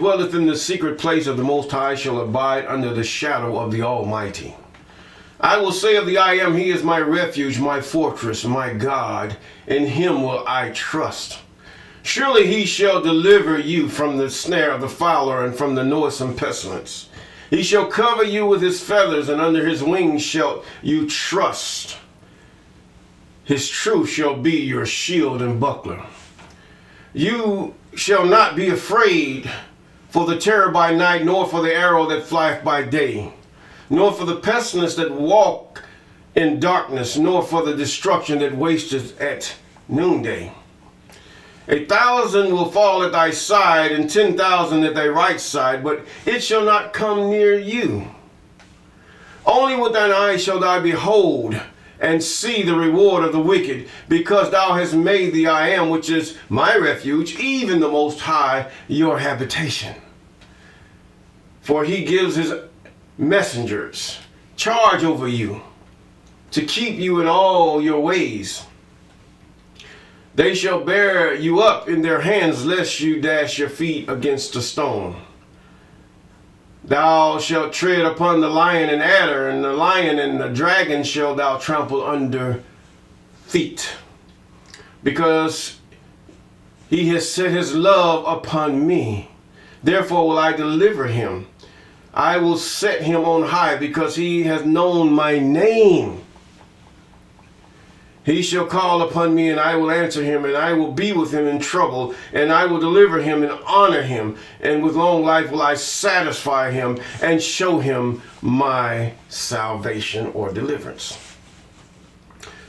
dwelleth in the secret place of the Most High shall abide under the shadow of the Almighty. I will say of the I Am, He is my refuge, my fortress, my God. In Him will I trust. Surely He shall deliver you from the snare of the fowler and from the noisome pestilence. He shall cover you with His feathers, and under His wings shall you trust. His truth shall be your shield and buckler. You shall not be afraid for the terror by night, nor for the arrow that flieth by day, nor for the pestilence that walk in darkness, nor for the destruction that wasteth at noonday. 1,000 will fall at thy side, and 10,000 at thy right side, but it shall not come near you. Only with thine eyes shall thou behold and see the reward of the wicked, because thou hast made the I Am, which is my refuge, even the Most High, your habitation. For He gives His messengers charge over you to keep you in all your ways. They shall bear you up in their hands, lest you dash your feet against a stone. Thou shalt tread upon the lion and adder, and the lion and the dragon shall thou trample under feet. Because He has set His love upon me, therefore will I deliver him. I will set him on high, because he has known my name. He shall call upon me, and I will answer him, and I will be with him in trouble, and I will deliver him and honor him, and with long life will I satisfy him and show him my salvation or deliverance.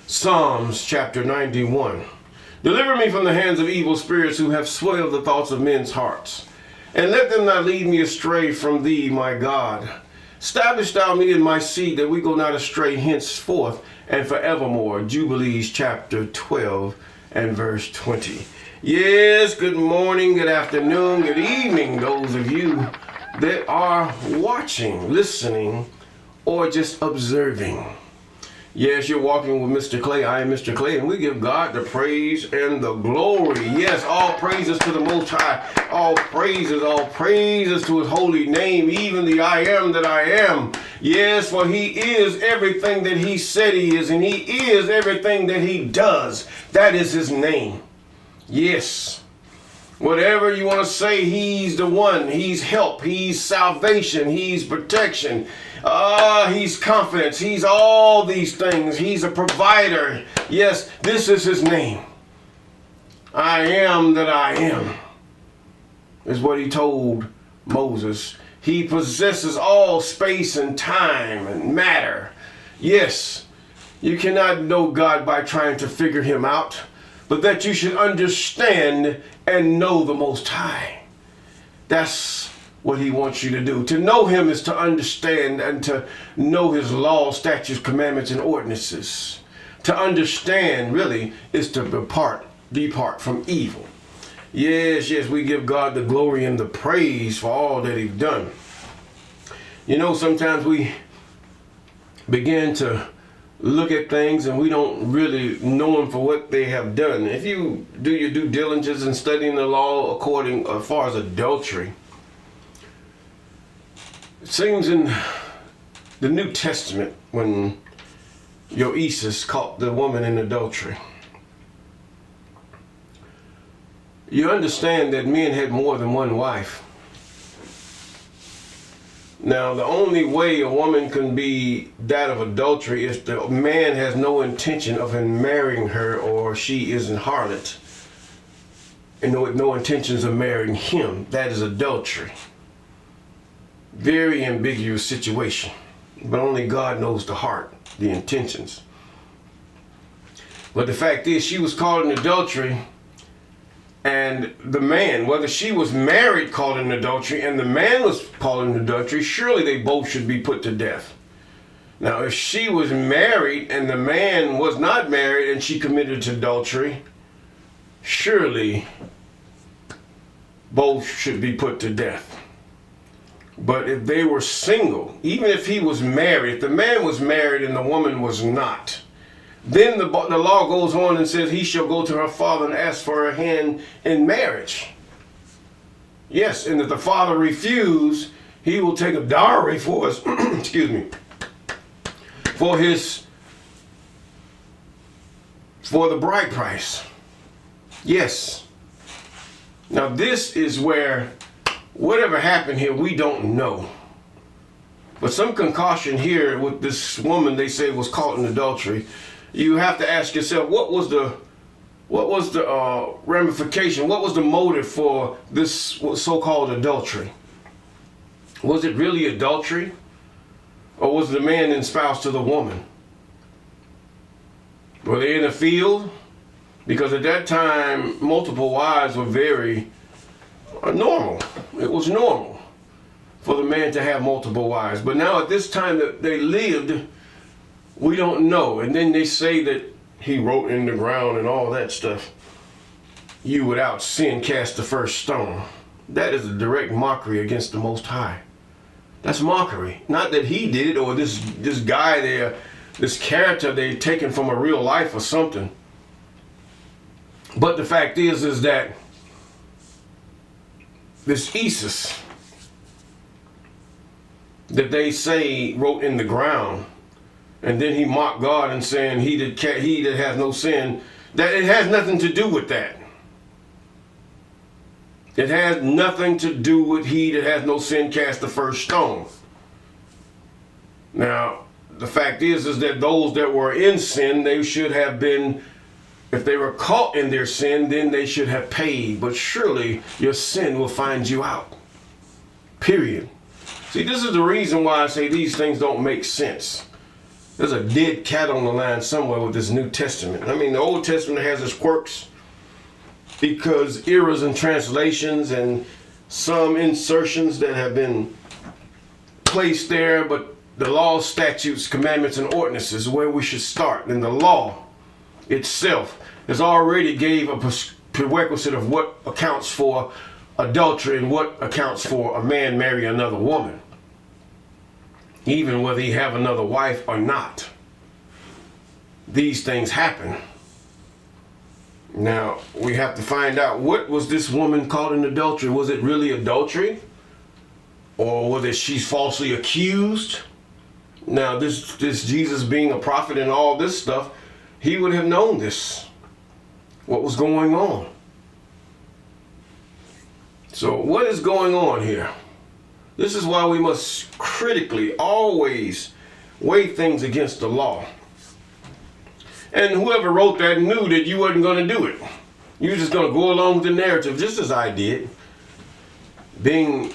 Psalms chapter 91. Deliver me from the hands of evil spirits who have swelled the thoughts of men's hearts, and let them not lead me astray from thee, my God. Establish thou me in my seed, that we go not astray henceforth and forevermore. Jubilees chapter 12 and verse 20. Yes, good morning, good afternoon, good evening, those of you that are watching, listening, or just observing. Yes, you're walking with Mr. Clay. I am Mr. Clay, and we give God the praise and the glory. Yes, all praises to the Most High. All praises to His holy name, even the I Am that I am. Yes, for He is everything that He said He is, and He is everything that He does. That is His name. Yes. Whatever you want to say, He's the one. He's help. He's salvation. He's protection. He's confidence. He's all these things. He's a provider. Yes, this is His name. I am that I am, is what He told Moses. He possesses all space and time and matter. Yes, you cannot know God by trying to figure Him out, but that you should understand and know the Most High. That's what He wants you to do. To know Him is to understand and to know His laws, statutes, commandments, and ordinances. To understand, really, is to depart from evil. Yes, we give God the glory and the praise for all that He's done. You know, sometimes we begin to look at things and we don't really know Him for what they have done. If you do your due diligence in studying the law as far as adultery, it seems in the New Testament when Josephus caught the woman in adultery, you understand that men had more than one wife. Now, the only way a woman can be that of adultery is the man has no intention of him marrying her, or she is an harlot and with no intentions of marrying him. That is adultery. Very ambiguous situation, but only God knows the heart, the intentions. But the fact is, she was caught in adultery, and the man, whether she was married, caught in adultery, and the man was caught in adultery, surely they both should be put to death. Now, if she was married and the man was not married and she committed adultery, surely both should be put to death. But if they were single, even if he was married, if the man was married and the woman was not, then the law goes on and says he shall go to her father and ask for her hand in marriage. Yes, and if the father refused, he will take a dowry for his, excuse me, for the bride price. Yes. Now this is where whatever happened here, we don't know. But some concoction here with this woman they say was caught in adultery. You have to ask yourself, what was the ramification? What was the motive for this so-called adultery? Was it really adultery? Or was the man espoused to the woman? Were they in the field? Because at that time, multiple wives were very normal. It was normal for the man to have multiple wives. But now at this time that they lived, we don't know. And then they say that he wrote in the ground and all that stuff. You without sin cast the first stone. That is a direct mockery against the Most High. That's mockery. Not that he did it or this guy there, this character they taken from a real life or something. But the fact is that this Isis that they say wrote in the ground, and then he mocked God and saying he that has no sin, that it has nothing to do with that. It has nothing to do with he that has no sin cast the first stone. Now, the fact is that those that were in sin, they should have been, if they were caught in their sin, then they should have paid. But surely your sin will find you out. Period. See, this is the reason why I say these things don't make sense. There's a dead cat on the line somewhere with this New Testament. I mean, the Old Testament has its quirks because errors in translations and some insertions that have been placed there, but the law, statutes, commandments, and ordinances is where we should start. And the law itself has already gave a prerequisite of what accounts for adultery and what accounts for a man marrying another woman, even whether he have another wife or not. These things happen. Now we have to find out, what was this woman caught in adultery? Was it really adultery, or was it she's falsely accused? Now this Jesus being a prophet and all this stuff, he would have known this, what was going on. So what is going on here? This is why we must critically always weigh things against the law. And whoever wrote that knew that you wasn't going to do it. You were just going to go along with the narrative, just as I did. Being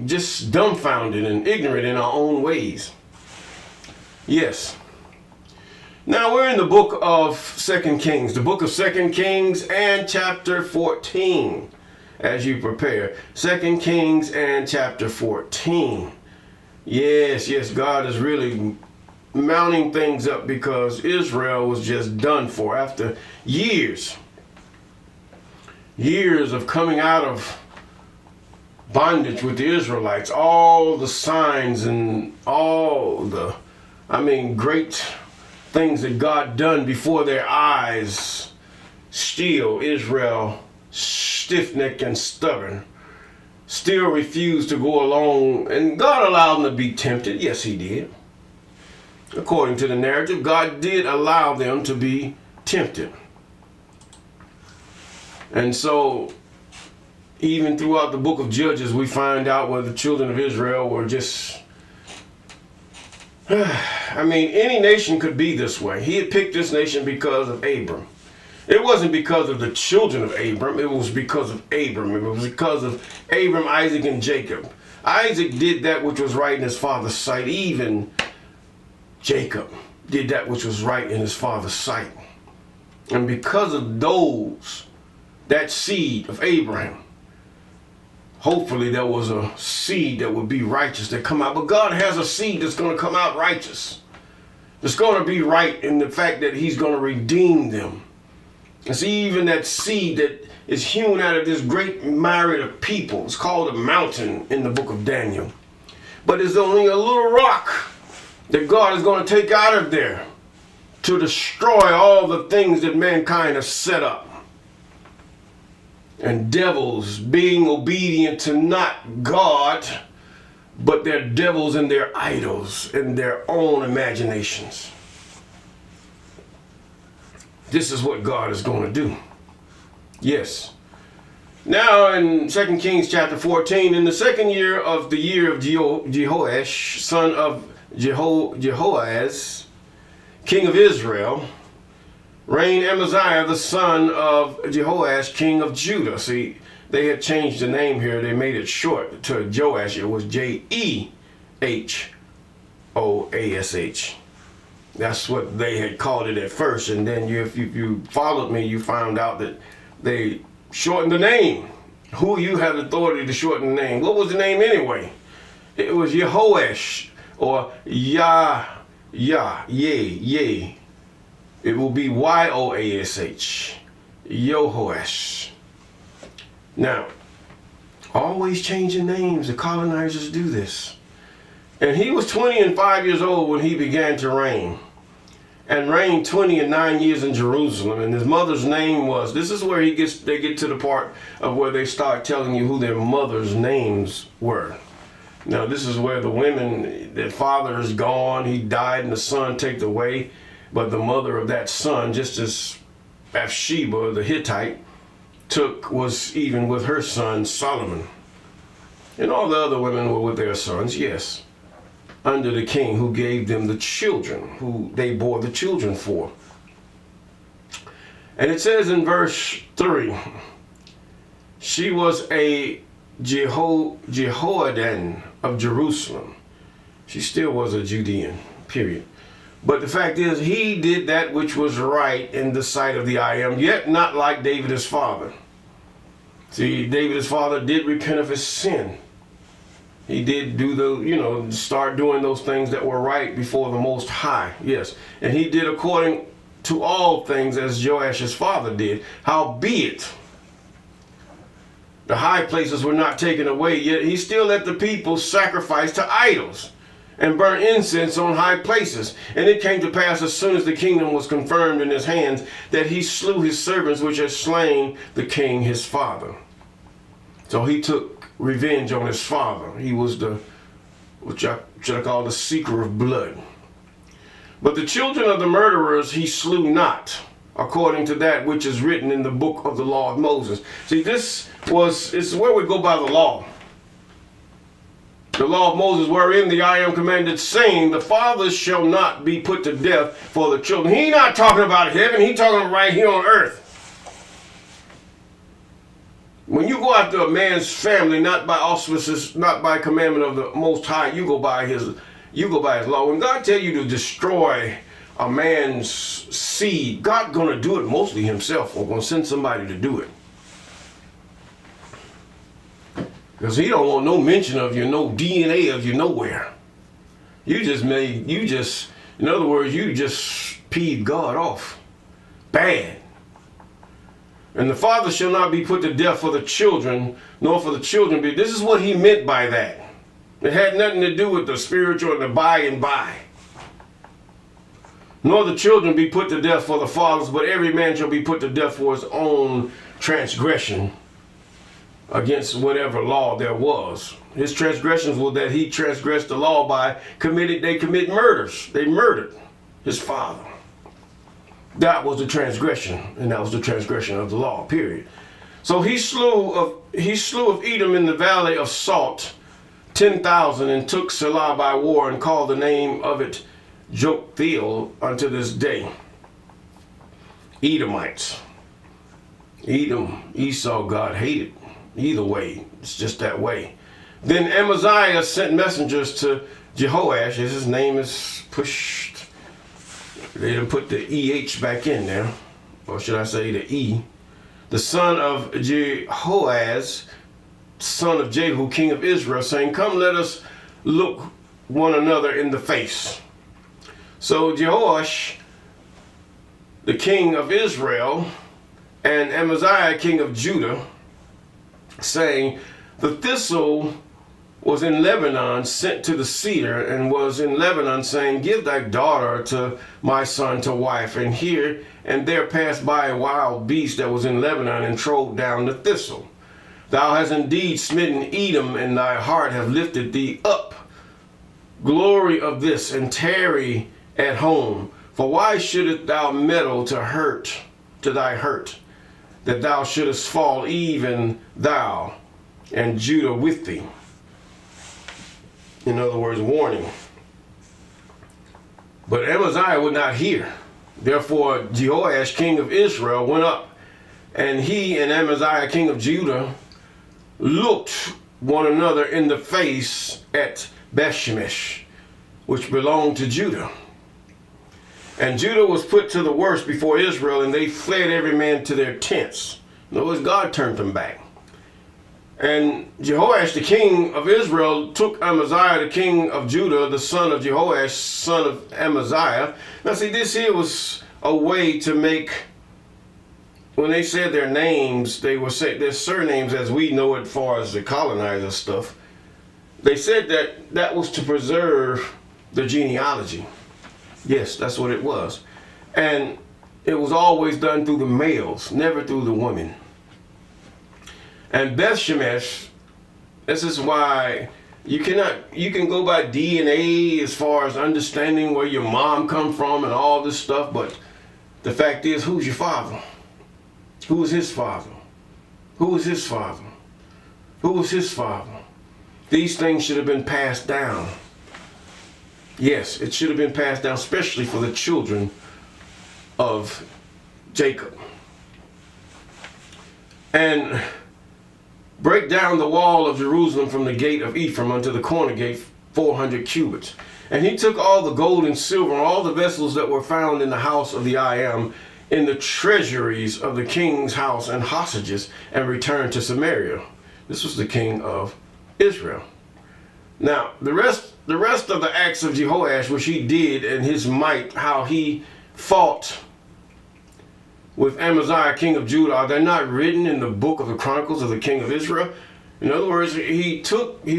just dumbfounded and ignorant in our own ways. Yes. Now we're in the book of 2 Kings. The book of 2 Kings and chapter 14. As you prepare. 2 Kings and chapter 14. Yes, God is really mounting things up because Israel was just done for after years of coming out of bondage with the Israelites. All the signs and all the, great things that God done before their eyes. Still, Israel, stiff-necked and stubborn, still refused to go along, and God allowed them to be tempted. Yes, he did. According to the narrative, God did allow them to be tempted. And so, even throughout the book of Judges, we find out where the children of Israel were just, any nation could be this way. He had picked this nation because of Abram. It wasn't because of the children of Abram. It was because of Abram. It was because of Abram, Isaac, and Jacob. Isaac did that which was right in his father's sight. Even Jacob did that which was right in his father's sight. And because of that seed of Abraham, hopefully there was a seed that would be righteous that come out. But God has a seed that's going to come out righteous. It's going to be right in the fact that he's going to redeem them. And see, even that seed that is hewn out of this great myriad of people, it's called a mountain in the book of Daniel. But it's only a little rock that God is going to take out of there to destroy all the things that mankind has set up. and devils being obedient to not God, but their devils and their idols and their own imaginations. This is what God is going to do. Yes. Now in 2 Kings chapter 14, in the second year of Jehoash, son of Jehoahaz, king of Israel, reigned Amaziah, the son of Jehoash, king of Judah. See, they had changed the name here. They made it short to Joash. It was Jehoash. That's what they had called it at first. And then if you followed me, you found out that they shortened the name. Who you have authority to shorten the name? What was the name anyway? It was Jehoash, or Yah. It will be Yoash. Jehoash. Now, always changing names. The colonizers do this. And he was 25 years old when he began to reign, and reigned 29 years in Jerusalem. And his mother's name was, this is where they get to the part of where they start telling you who their mother's names were. Now this is where the women, their father is gone, he died and the son taken away, but the mother of that son, just as Bathsheba the Hittite was even with her son Solomon. And all the other women were with their sons, yes, under the king who gave them the children, who they bore the children for. And it says in verse 3, she was a Jehoiadan of Jerusalem. She still was a Judean, period. But the fact is, he did that which was right in the sight of the I Am, yet not like David his father. See, David his father did repent of his sin. He did do start doing those things that were right before the Most High. Yes. And he did according to all things as Joash's father did. Howbeit, the high places were not taken away, yet he still let the people sacrifice to idols and burn incense on high places. And it came to pass, as soon as the kingdom was confirmed in his hands, that he slew his servants which had slain the king his father. So he took revenge on his father. He was should I call the seeker of blood. But the children of the murderers he slew not, according to that which is written in the book of the law of Moses. See, this is where we go by the law. The law of Moses, wherein the I Am commanded, saying, the fathers shall not be put to death for the children. He not talking about heaven, he talking right here on earth. When you go after a man's family, not by auspices, not by commandment of the Most High, you go by his law. When God tell you to destroy a man's seed, God gonna do it mostly himself, or gonna send somebody to do it. Because he don't want no mention of you, no DNA of you nowhere. In other words, you just peed God off. Bad. And the father shall not be put to death for the children, nor for the children be. This is what he meant by that. It had nothing to do with the spiritual and the by and by. Nor the children be put to death for the fathers, but every man shall be put to death for his own transgression against whatever law there was. His transgressions were that he transgressed the law by they commit murders. They murdered his father. That was the transgression, and that was the transgression of the law, period. So he slew of Edom in the valley of Salt 10,000, and took Selah by war, and called the name of it Joktheel unto this day. Edomites. Edom, Esau, God hated. Either way, it's just that way. Then Amaziah sent messengers to Jehoash, as his name is pushed. They didn't put the EH back in there, or should I say the E. The son of Jehoaz, son of Jehu, king of Israel, saying, come, let us look one another in the face. So Jehoash, the king of Israel, and Amaziah, king of Judah, saying, the thistle was in Lebanon, sent to the cedar, and was in Lebanon, saying, Give thy daughter to my son to wife. And here and there passed by a wild beast that was in Lebanon, and trode down the thistle. Thou hast indeed smitten Edom, and thy heart hath lifted thee up. Glory of this, and tarry at home. For why shouldest thou meddle to thy hurt, that thou shouldest fall, even thou, and Judah with thee? In other words, warning. But Amaziah would not hear. Therefore Jehoash, king of Israel, went up, and he and Amaziah, king of Judah, looked one another in the face at Bethshemesh, which belonged to Judah. And Judah was put to the worst before Israel, and they fled every man to their tents. In other words, God turned them back. And Jehoash, the king of Israel, took Amaziah, the king of Judah, the son of Jehoash, son of Amaziah. Now see, this here was a way to make, when they said their names, they were saying their surnames as we know it, as far as the colonizer stuff. They said that that was to preserve the genealogy. Yes, that's what it was. And it was always done through the males, never through the women. And Bethshemesh, this is why you can go by DNA as far as understanding where your mom come from and all this stuff, but the fact is, who's your father? Who was his father? Who was his father? Who was his father? These things should have been passed down. Yes, it should have been passed down, especially for the children of Jacob. And break down the wall of Jerusalem from the gate of Ephraim unto the corner gate 400 cubits. And he took all the gold and silver and all the vessels that were found in the house of the in the treasuries of the king's house and hostages, and returned to Samaria. This was the king of Israel. Now, the rest of the acts of Jehoash, which he did, and his might, how he fought with Amaziah, king of Judah, are they not written in the book of the Chronicles of the king of Israel? In other words, he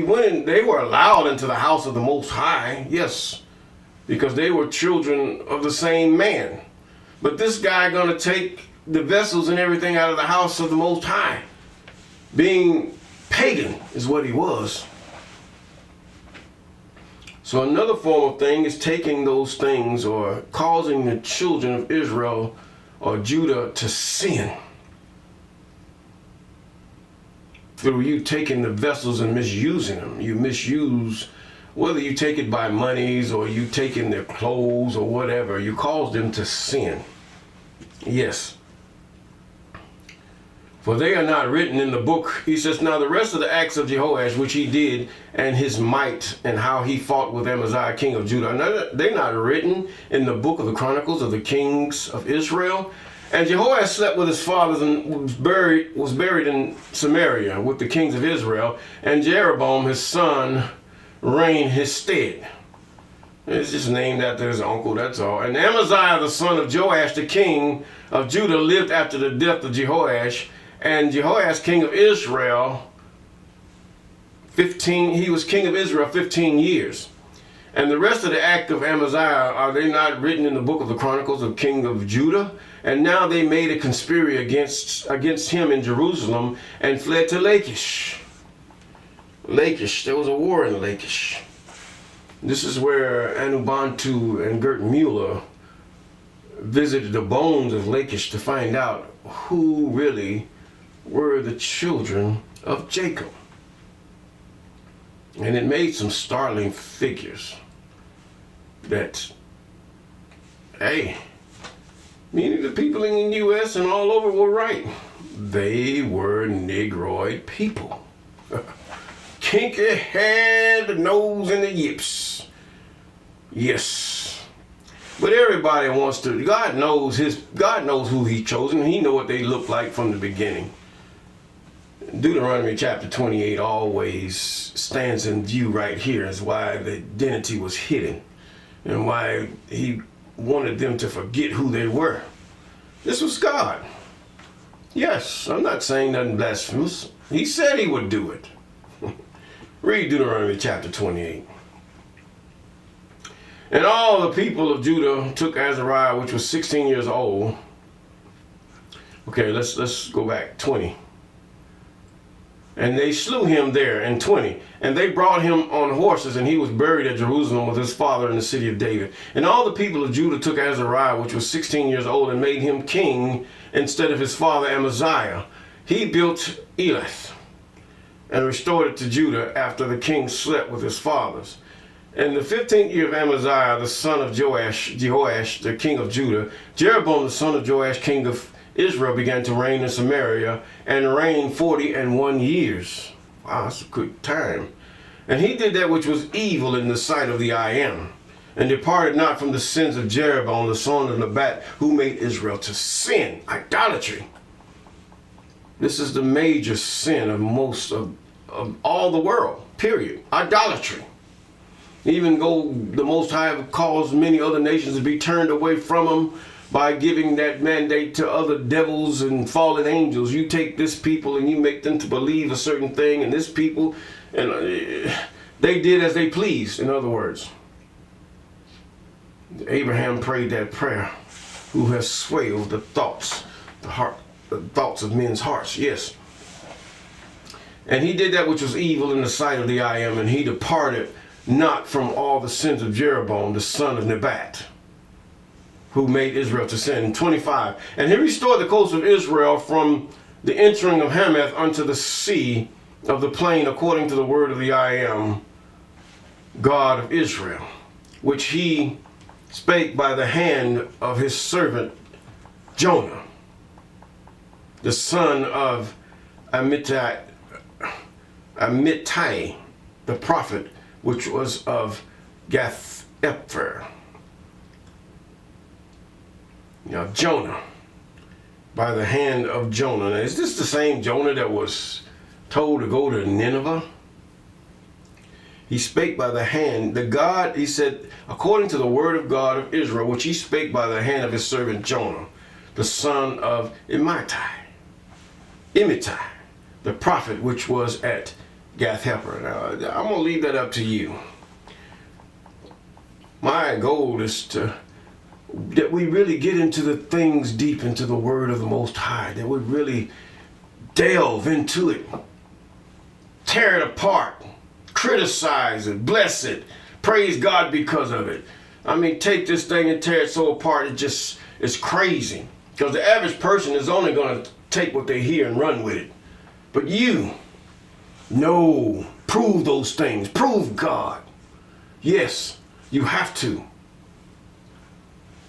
went in, they were allowed into the house of the Most High, yes, because they were children of the same man. But this guy gonna take the vessels and everything out of the house of the Most High, being pagan is what he was. So another form of thing is taking those things or causing the children of Israel or Judah to sin through you taking the vessels and misusing them. You misuse, whether you take it by monies or you taking their clothes or whatever, you cause them to sin. Yes. For they are not written in the book. He says, now the rest of the acts of Jehoash, which he did, and his might, and how he fought with Amaziah, king of Judah, they're not written in the book of the Chronicles of the kings of Israel. And Jehoash slept with his fathers and was buried in Samaria with the kings of Israel. And Jeroboam, his son, reigned his stead. It's just named after his uncle, that's all. And Amaziah, the son of Joash, the king of Judah, lived after the death of Jehoash. And Jehoash, king of Israel, he was king of Israel 15 years. And the rest of the act of Amaziah, are they not written in the book of the Chronicles of king of Judah? And now they made a conspiracy against him in Jerusalem and fled to Lachish. Lachish, there was a war in Lachish. This is where Anubantu and Gert Mueller visited the bones of Lachish to find out who really were the children of Jacob. And it made some startling figures that, hey, many of the people in the U.S. and all over were right. They were Negroid people. Kinky hair, the nose, and the yips. Yes. But everybody wants to, God knows who he chosen. He know what they look like from the beginning. Deuteronomy chapter 28 always stands in view right here as why the identity was hidden and why he wanted them to forget who they were. This was God. Yes, I'm not saying nothing blasphemous. He said he would do it. Read Deuteronomy chapter 28. And all the people of Judah took Azariah, which was 16 years old. Okay, let's go back 20. And they slew him there in 20. And they brought him on horses, and he was buried at Jerusalem with his father in the city of David. And all the people of Judah took Azariah, which was 16 years old, and made him king instead of his father Amaziah. He built Elath and restored it to Judah after the king slept with his fathers. In the 15th year of Amaziah, the son of Jehoash, the king of Judah, Jeroboam, the son of Joash, king of Israel, began to reign in Samaria and reigned 41 years. Wow, that's a good time. And he did that which was evil in the sight of the I Am, and departed not from the sins of Jeroboam, the son of Nebat, who made Israel to sin. Idolatry. This is the major sin of most of all the world, period. Idolatry. Even though the Most High have caused many other nations to be turned away from him by giving that mandate to other devils and fallen angels. You take this people and you make them to believe a certain thing, and this people, and they did as they pleased, in other words. Abraham prayed that prayer, who has swayed the thoughts of men's hearts, yes. And he did that which was evil in the sight of the I Am, and he departed not from all the sins of Jeroboam, the son of Nebat, who made Israel to sin. 25. And he restored the coast of Israel from the entering of Hamath unto the sea of the plain, according to the word of the I Am, God of Israel, which he spake by the hand of his servant Jonah, the son of Amittai, the prophet, which was of Gath-Epher. Now, Jonah, by the hand of Jonah. Now, is this the same Jonah that was told to go to Nineveh? He spake by the hand, he said, according to the word of God of Israel, which he spake by the hand of his servant Jonah, the son of Amittai, the prophet, which was at Gath-Hepher. Now, I'm going to leave that up to you. My goal is that we really get into the things deep into the word of the Most High, that we really delve into it, tear it apart, criticize it, bless it, praise God because of it. I mean, take this thing and tear it so apart, it's crazy. Because the average person is only going to take what they hear and run with it. But you, no, prove those things. Prove God. Yes, you have to.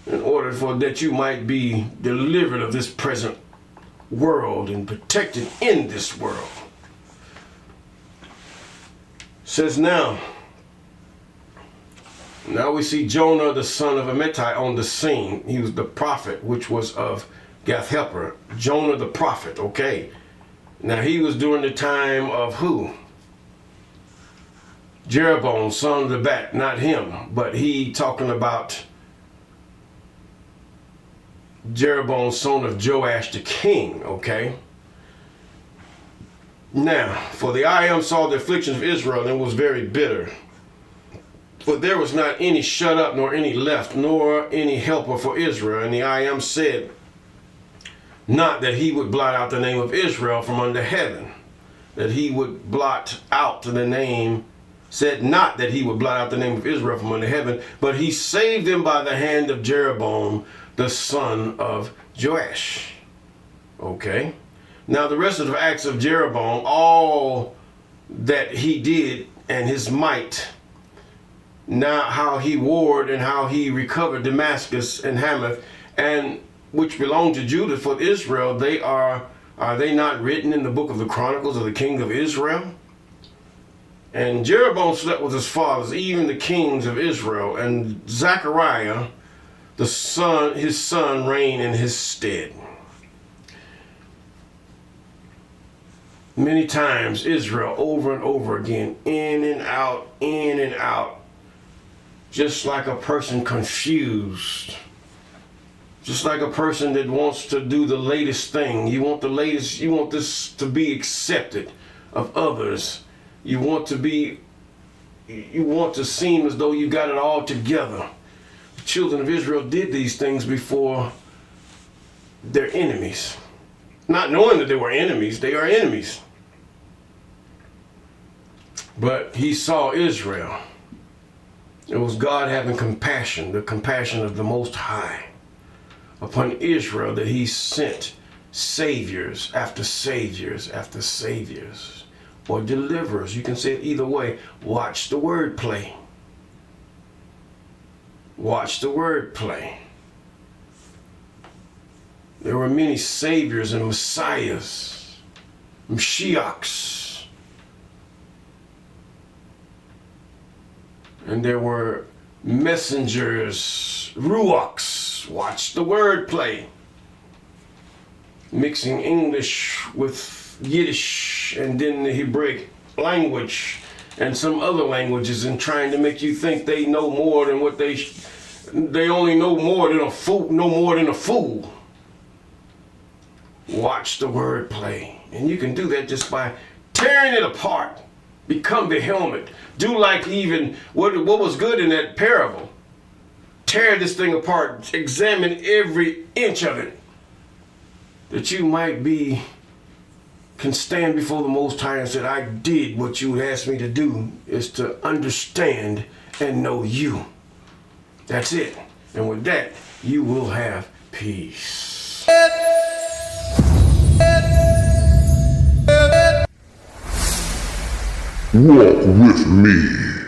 In order for that you might be delivered of this present world and protected in this world. Says now we see Jonah, the son of Amittai, on the scene. He was the prophet, which was of Gath-Hepher. Jonah the prophet, okay. Now he was during the time of who? Jeroboam, son of Nebat, not him, but he talking about Jeroboam, son of Joash the king, okay? Now, for the I Am saw the affliction of Israel and was very bitter. For there was not any shut up, nor any left, nor any helper for Israel. And the I Am said not that he would blot out the name of Israel from under heaven. That he would blot out the name, said not that he would blot out the name of Israel from under heaven, but he saved them by the hand of Jeroboam, the son of Joash. Okay. Now the rest of the acts of Jeroboam, all that he did and his might, now how he warred and how he recovered Damascus and Hamath, and which belonged to Judah for Israel, are they not written in the book of the Chronicles of the king of Israel? And Jeroboam slept with his fathers, even the kings of Israel, and Zechariah, his son, reigned in his stead. Many times Israel, over and over again, in and out, just like a person confused, just like a person that wants to do the latest thing. You want the latest, you want this to be accepted of others, You want to seem as though you got it all together. The children of Israel did these things before their enemies. Not knowing that they were enemies, they are enemies. But he saw Israel. It was God having compassion, the compassion of the Most High upon Israel, that he sent saviors after saviors after saviors, or deliverers. You can say it either way. Watch the wordplay. Watch the wordplay. There were many saviors and messiahs, Mashiachs. And there were messengers, ruachs. Watch the wordplay. Mixing English with Yiddish and then the Hebraic language and some other languages, and trying to make you think they know more than what they only know more than a fool. Watch the wordplay. And you can do that just by tearing it apart. Become the helmet. Do like even what was good in that parable. Tear this thing apart. Examine every inch of it, that you might can stand before the Most High and say, I did what you asked me to do, is to understand and know you. That's it. And with that, you will have peace. Walk with me.